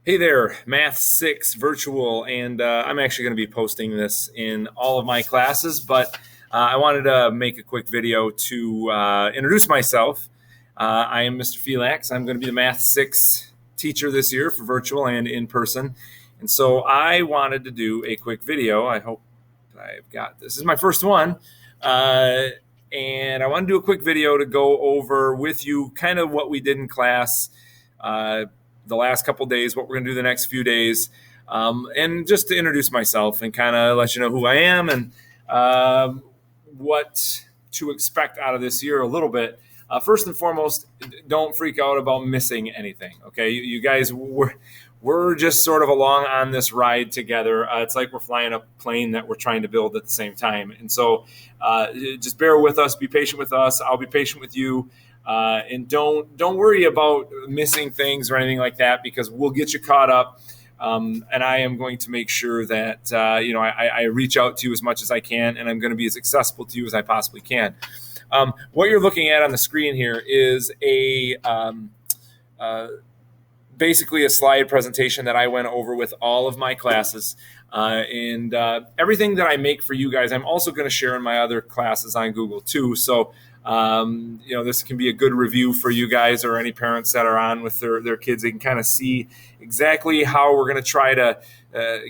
Hey there, Math 6 virtual, and I'm actually going to be posting this in all of my classes, but I wanted to make a quick video to introduce myself. I am Mr. Felax. I'm going to be the Math 6 teacher this year for virtual and in person, and so I wanted to do a quick video. I hope I've got this. This is my first one, and I want to do a quick video to go over with you kind of what we did in class the last couple days, what we're going to do the next few days, and just to introduce myself and kind of let you know who I am and what to expect out of this year a little bit. First and foremost, don't freak out about missing anything. Okay, you guys, we're just sort of along on this ride together. It's like we're flying a plane that we're trying to build at the same time, and so just bear with us, be patient with us. I'll be patient with you. And don't worry about missing things or anything like that, because we'll get you caught up. And I am going to make sure that I reach out to you as much as I can, and I'm going to be as accessible to you as I possibly can. What you're looking at on the screen here is basically a slide presentation that I went over with all of my classes. And everything that I make for you guys, I'm also going to share in my other classes on Google too. So this can be a good review for you guys or any parents that are on with their kids. They can kind of see exactly how we're going to try to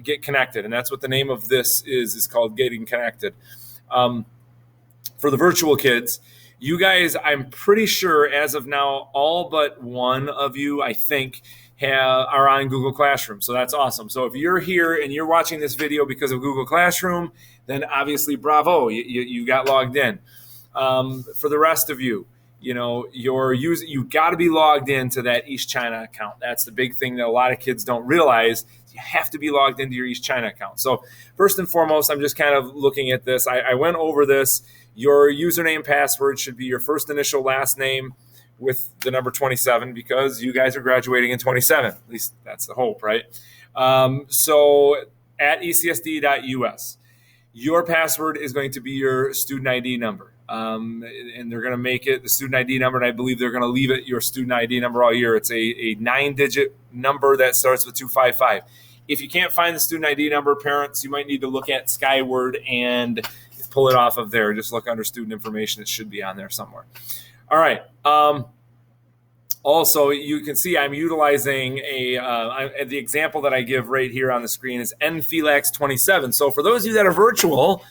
get connected. And that's what the name of this is called Getting Connected. For the virtual kids, you guys, I'm pretty sure as of now, all but one of you, I think, are on Google Classroom. So that's awesome. So if you're here and you're watching this video because of Google Classroom, then obviously bravo, you got logged in. For the rest of you, you got to be logged into that East China account. That's the big thing that a lot of kids don't realize. You have to be logged into your East China account. So first and foremost, I'm just kind of looking at this. I went over this. Your username password should be your first initial last name with the number 27, because you guys are graduating in 27. At least that's the hope, right? So at ecsd.us, your password is going to be your student ID number. And they're going to make it the student ID number, and I believe they're going to leave it your student ID number all year. It's a 9-digit number that starts with 255. If you can't find the student ID number, parents, you might need to look at Skyward and pull it off of there. Just look under student information. It should be on there somewhere. All right. Also, you can see I'm utilizing the example that I give right here on the screen is nfelax27. So for those of you that are virtual,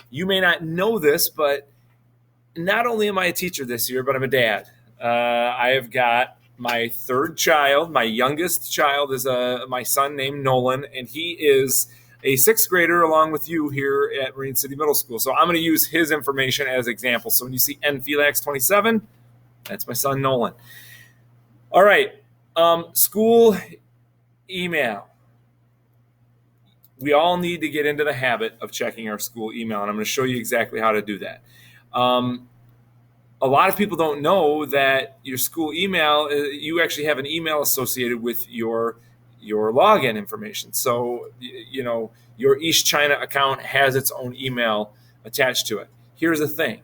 you may not know this, but not only am I a teacher this year, but I'm a dad. I have got my third child. My youngest child is my son named Nolan, and he is a sixth grader along with you here at Marine City Middle School. So I'm going to use his information as example. So when you see nfelax27, that's my son Nolan. All right, school email. We all need to get into the habit of checking our school email, and I'm going to show you exactly how to do that. A lot of people don't know that your school email, you actually have an email associated with your login information. So, your East China account has its own email attached to it. Here's the thing.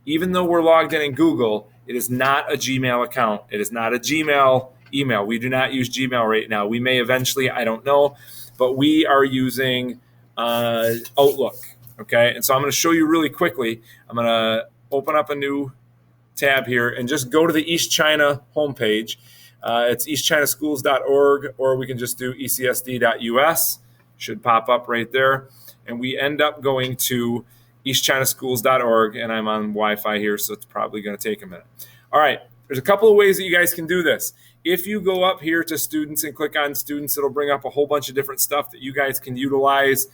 Even though we're logged in Google, it is not a Gmail account. It is not a Gmail email. We do not use Gmail right now. We may eventually, I don't know, but we are using Outlook. Okay, and so I'm going to show you really quickly. I'm going to open up a new tab here and just go to the East China homepage. It's eastchinaschools.org, or we can just do ecsd.us. Should pop up right there. And we end up going to eastchinaschools.org, and I'm on Wi-Fi here, so it's probably going to take a minute. All right, there's a couple of ways that you guys can do this. If you go up here to students and click on students, it'll bring up a whole bunch of different stuff that you guys can utilize.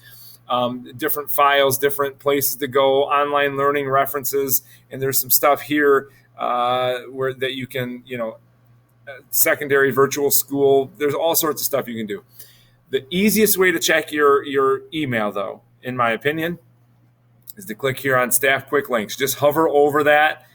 Different files, different places to go, online learning references, and there's some stuff here where that you can, secondary virtual school. There's all sorts of stuff you can do. The easiest way to check your email, though, in my opinion, is to click here on Staff Quick Links. Just hover over that,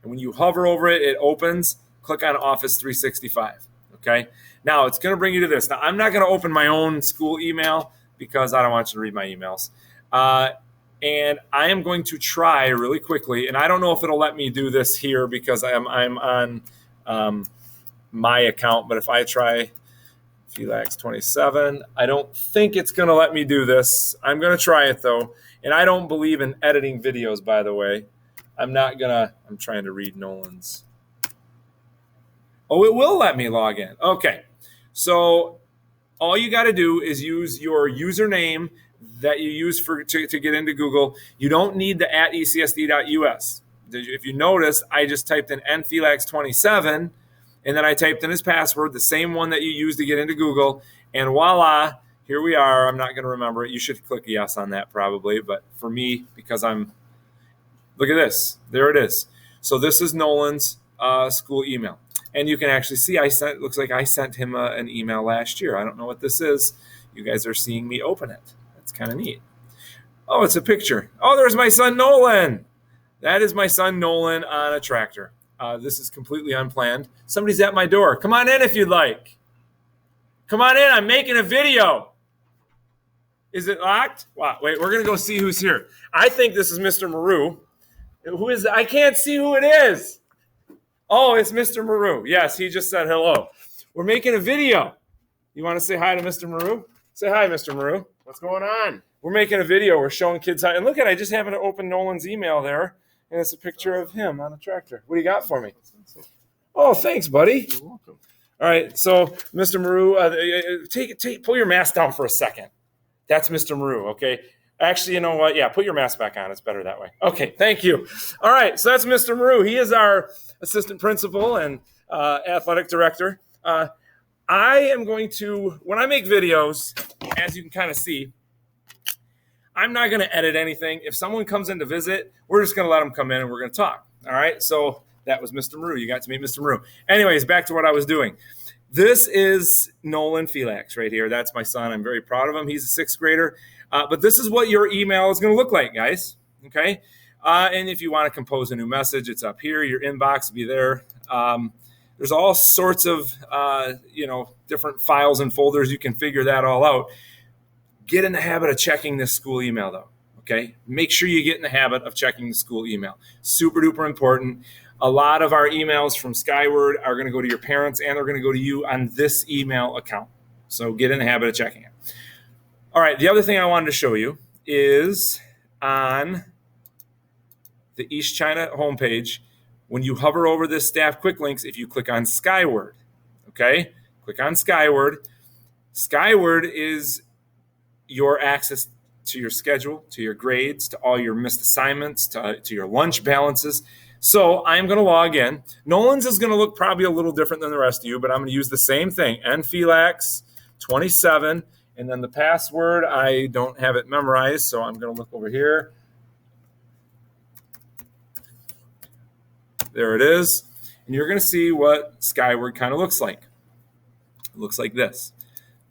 and when you hover over it, it opens. Click on Office 365. Okay. Now it's going to bring you to this. Now I'm not going to open my own school email, because I don't want you to read my emails. And I am going to try really quickly, and I don't know if it'll let me do this here because I'm on my account, but if I try Felax 27. I don't think it's going to let me do this. I'm going to try it though. And I don't believe in editing videos, by the way. I'm trying to read Nolan's. Oh, it will let me log in. Okay. So all you got to do is use your username that you use to get into Google. You don't need the @ecsd.us. If you notice, I just typed in nfelax27, and then I typed in his password, the same one that you use to get into Google, and voila, here we are. I'm not going to remember it. You should click yes on that probably, but for me, because look at this. There it is. So this is Nolan's school email. And you can actually see it looks like I sent him an email last year. I don't know what this is. You guys are seeing me open it. That's kind of neat. Oh, it's a picture. Oh, there's my son Nolan. That is my son Nolan on a tractor. This is completely unplanned. Somebody's at my door. Come on in if you'd like. Come on in. I'm making a video. Is it locked? Wow, wait, we're going to go see who's here. I think this is Mr. Maru. Who is that? I can't see who it is. Oh, it's Mr. Maru. Yes, he just said hello. We're making a video. You want to say hi to Mr. Maru? Say hi, Mr. Maru. What's going on? We're making a video. We're showing kids how. And look at, I just happened to open Nolan's email there, and it's a picture of him on a tractor. What do you got for me? Oh, thanks, buddy. You're welcome. All right, so Mr. Maru, pull your mask down for a second. That's Mr. Maru, okay? Actually, you know what? Yeah, put your mask back on. It's better that way. Okay, thank you. All right, so that's Mr. Maru. He is our assistant principal and athletic director. I am going to, when I make videos, as you can kind of see, I'm not going to edit anything. If someone comes in to visit, we're just going to let them come in and we're going to talk. All right, so that was Mr. Maru. You got to meet Mr. Maru. Anyways, back to what I was doing. This is Nolan Felax right here. That's my son. I'm very proud of him. He's a sixth grader. But this is what your email is going to look like, guys. Okay? And if you want to compose a new message, it's up here. Your inbox will be there. There's all sorts of, different files and folders. You can figure that all out. Get in the habit of checking this school email, though. Okay? Make sure you get in the habit of checking the school email. Super duper important. A lot of our emails from Skyward are going to go to your parents and they're going to go to you on this email account. So get in the habit of checking it. All right, the other thing I wanted to show you is on the East China homepage, when you hover over this staff quick links, if you click on Skyward, okay? Click on Skyward. Skyward is your access to your schedule, to your grades, to all your missed assignments, to your lunch balances. So I'm going to log in. Nolan's is going to look probably a little different than the rest of you, but I'm going to use the same thing, nfelax27, and then the password, I don't have it memorized, so I'm going to look over here. There it is. And you're going to see what Skyward kind of looks like. It looks like this.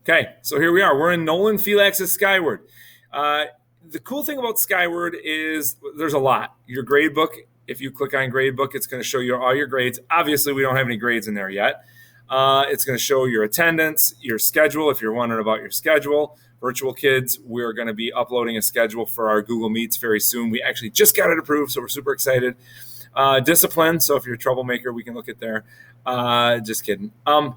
Okay, so here we are. We're in Nolan Felax's Skyward. The cool thing about Skyward is there's a lot. Your grade book, if you click on grade book, it's going to show you all your grades. Obviously, we don't have any grades in there yet. It's going to show your attendance, your schedule, if you're wondering about your schedule. Virtual kids, we're going to be uploading a schedule for our Google Meets very soon. We actually just got it approved, so we're super excited. Discipline, so if you're a troublemaker, we can look at there. Just kidding.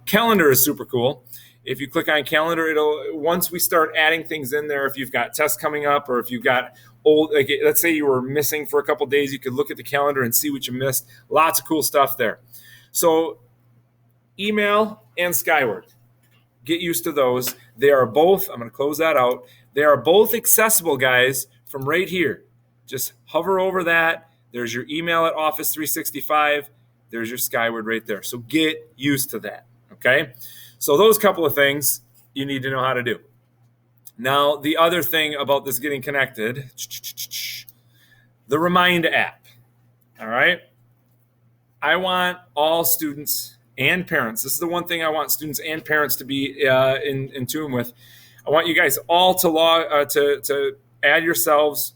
Calendar is super cool. If you click on calendar, once we start adding things in there, if you've got tests coming up or if you've got let's say you were missing for a couple days, you could look at the calendar and see what you missed. Lots of cool stuff there. So email and Skyward, get used to those. They are both, I'm going to close that out. They are both accessible, guys, from right here. Just hover over that. There's your email at Office 365. There's your Skyward right there. So get used to that, okay? So those couple of things you need to know how to do. Now, the other thing about this getting connected, the Remind app, all right? I want all students and parents. This is the one thing I want students and parents to be in tune with. I want you guys all to add yourselves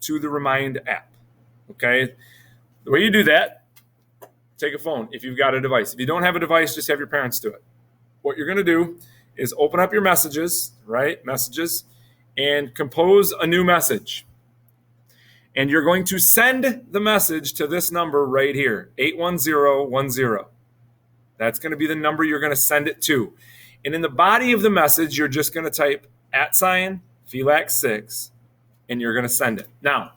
to the Remind app, okay? The way you do that, take a phone if you've got a device. If you don't have a device, just have your parents do it. What you're going to do is open up your messages, right? Messages, and compose a new message. And you're going to send the message to this number right here, 81010. That's going to be the number you're going to send it to. And in the body of the message, you're just going to type @Felax6, and you're going to send it. Now,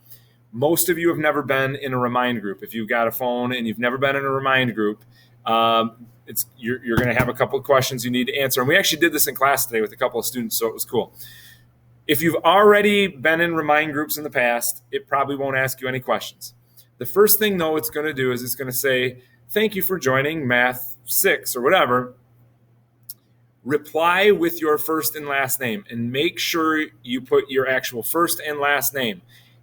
most of you have never been in a Remind group. If you've got a phone and you've never been in a Remind group, you're going to have a couple of questions you need to answer. And we actually did this in class today with a couple of students, so it was cool. If you've already been in Remind groups in the past, it probably won't ask you any questions. The first thing, though, it's going to do is it's going to say, thank you for joining Math 6 or whatever. Reply with your first and last name, and make sure you put your actual first and last name,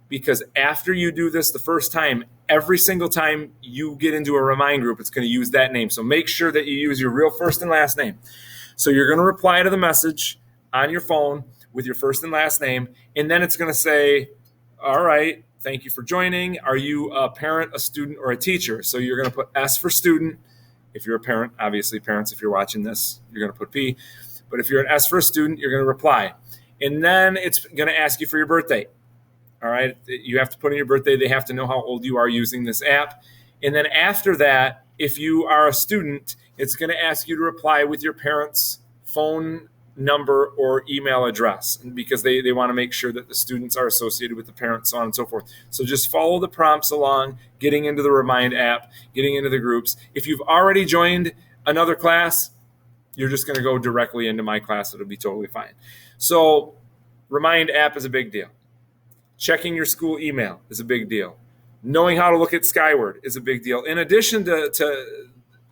because after you do this the first time, every single time you get into a Remind group, it's going to use that name. So make sure that you use your real first and last name. So you're going to reply to the message on your phone with your first and last name, and then it's going to say, all right, thank you for joining. Are you a parent, a student, or a teacher? So you're going to put S for student. If you're a parent, obviously parents, if you're watching this, you're going to put P. But if you're an S for a student, you're going to reply. And then it's going to ask you for your birthday. All right. You have to put in your birthday. They have to know how old you are using this app. And then after that, if you are a student, it's going to ask you to reply with your parents' phone number or email address, because they want to make sure that the students are associated with the parents, so on and so forth. So just follow the prompts along, getting into the Remind app, getting into the groups. If you've already joined another class, you're just going to go directly into my class. It'll be totally fine. So Remind app is a big deal. Checking your school email is a big deal. Knowing how to look at Skyward is a big deal. In addition to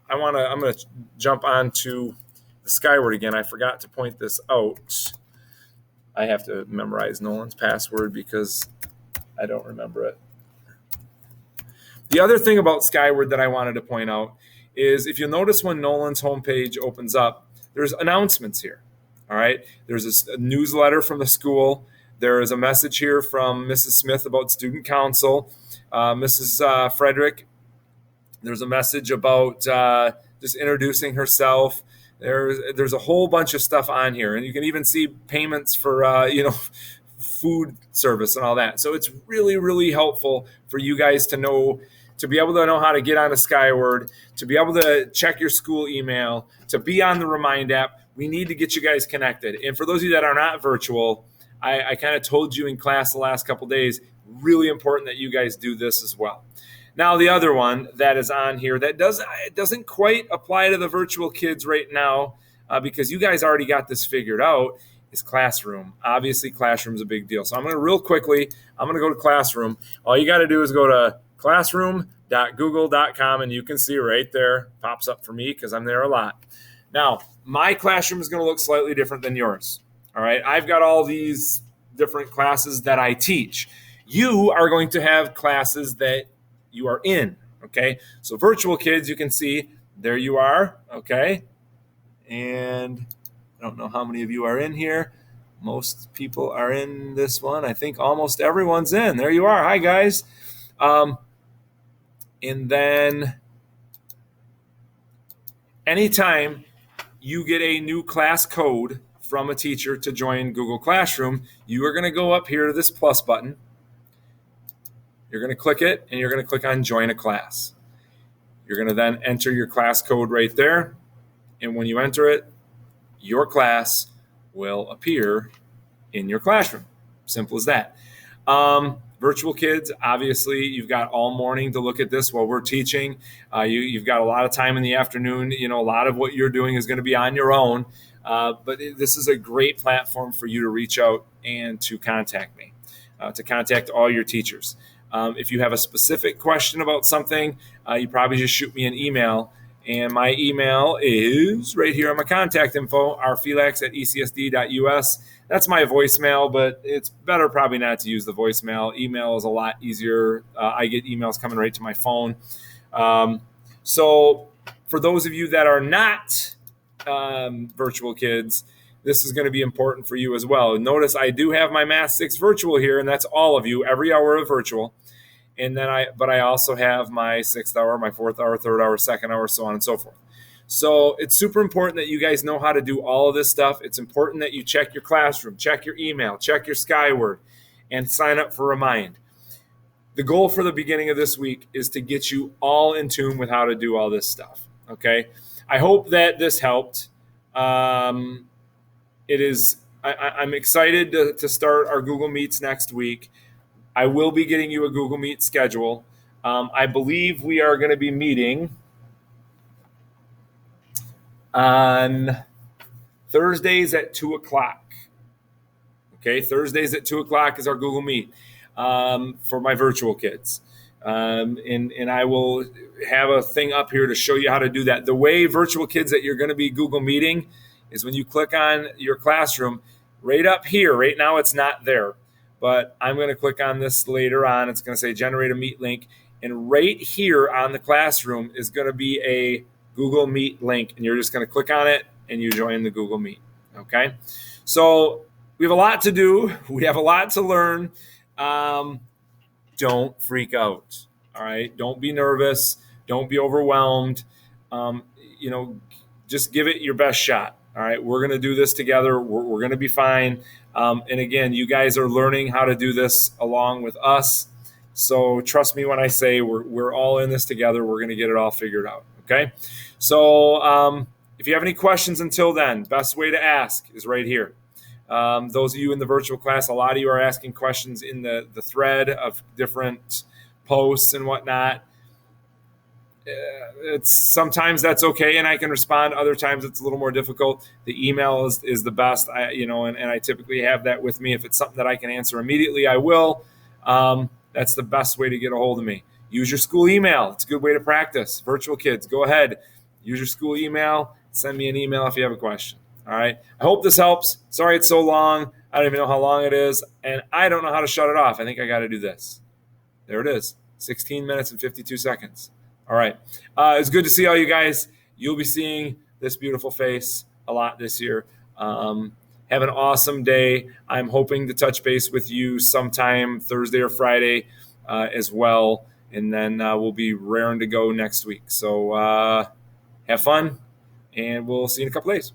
I'm going to jump on to the Skyward again. I forgot to point this out. I have to memorize Nolan's password because I don't remember it. The other thing about Skyward that I wanted to point out is, if you'll notice when Nolan's homepage opens up, there's announcements here. All right. There's a newsletter from the school. There is a message here from Mrs. Smith about student council. Mrs. Frederick, there's a message about just introducing herself. There's a whole bunch of stuff on here, and you can even see payments for food service and all that. So it's really, really helpful for you guys to know, to be able to know how to get onto Skyward, to be able to check your school email, to be on the Remind app. We need to get you guys connected. And for those of you that are not virtual, I kind of told you in class the last couple days, really important that you guys do this as well. Now, the other one that is on here that doesn't quite apply to the virtual kids right now, because you guys already got this figured out, is Classroom. Obviously, Classroom is a big deal. So I'm going to go to Classroom. All you got to do is go to classroom.google.com, and you can see right there, pops up for me because I'm there a lot. Now, my classroom is going to look slightly different than yours. All right. I've got all these different classes that I teach. You are going to have classes that you are in. Okay. So virtual kids, you can see there you are. Okay. And I don't know how many of you are in here. Most people are in this one. I think almost everyone's in. There you are. Hi, guys. And then anytime you get a new class code from a teacher to join Google Classroom, you are going to go up here to this plus button. You're going to click it, and you're going to click on Join a Class. You're going to then enter your class code right there. And when you enter it, your class will appear in your classroom. Simple as that. Virtual kids, obviously, you've got all morning to look at this while we're teaching. You've got a lot of time in the afternoon. A lot of what you're doing is going to be on your own. But this is a great platform for you to reach out and to contact me, to contact all your teachers. If you have a specific question about something, you probably just shoot me an email. And my email is right here on my contact info, rfelax@ecsd.us. That's my voicemail, but it's better probably not to use the voicemail. Email is a lot easier. I get emails coming right to my phone. So for those of you that are not virtual kids, this is going to be important for you as well. Notice I do have my Math 6 virtual here, and that's all of you, every hour of virtual. And then I also have my 6th hour, my 4th hour, 3rd hour, 2nd hour, so on and so forth. So it's super important that you guys know how to do all of this stuff. It's important that you check your classroom, check your email, check your Skyward, and sign up for Remind. The goal for the beginning of this week is to get you all in tune with how to do all this stuff. Okay. I hope that this helped. It is. I'm excited to start our Google Meets next week. I will be getting you a Google Meet schedule. I believe we are going to be meeting on Thursdays at 2 o'clock. Okay, Thursdays at 2 o'clock is our Google Meet for my virtual kids. And I will have a thing up here to show you how to do that. The way virtual kids that you're going to be Google Meeting is when you click on your classroom, right up here. Right now, it's not there, but I'm going to click on this later on. It's going to say generate a Meet link. And right here on the classroom is going to be a Google Meet link. And you're just going to click on it and you join the Google Meet. Okay. So we have a lot to do. We have a lot to learn. Don't freak out. All right. Don't be nervous. Don't be overwhelmed. Um, you know, just give it your best shot. All right. We're going to do this together. We're going to be fine. And again, you guys are learning how to do this along with us. So trust me when I say we're all in this together. We're going to get it all figured out. Okay. So if you have any questions until then, best way to ask is right here. Those of you in the virtual class, a lot of you are asking questions in the thread of different posts and whatnot. It's sometimes that's okay, and I can respond. Other times it's a little more difficult. The email is the best, and I typically have that with me. If it's something that I can answer immediately, I will. That's the best way to get a hold of me. Use your school email. It's a good way to practice. Virtual kids, go ahead. Use your school email. Send me an email if you have a question. All right. I hope this helps. Sorry it's so long. I don't even know how long it is, and I don't know how to shut it off. I think I got to do this. There it is. 16 minutes and 52 seconds. All right. It's good to see all you guys. You'll be seeing this beautiful face a lot this year. Have an awesome day. I'm hoping to touch base with you sometime Thursday or Friday as well. And then we'll be raring to go next week. So have fun, and we'll see you in a couple days.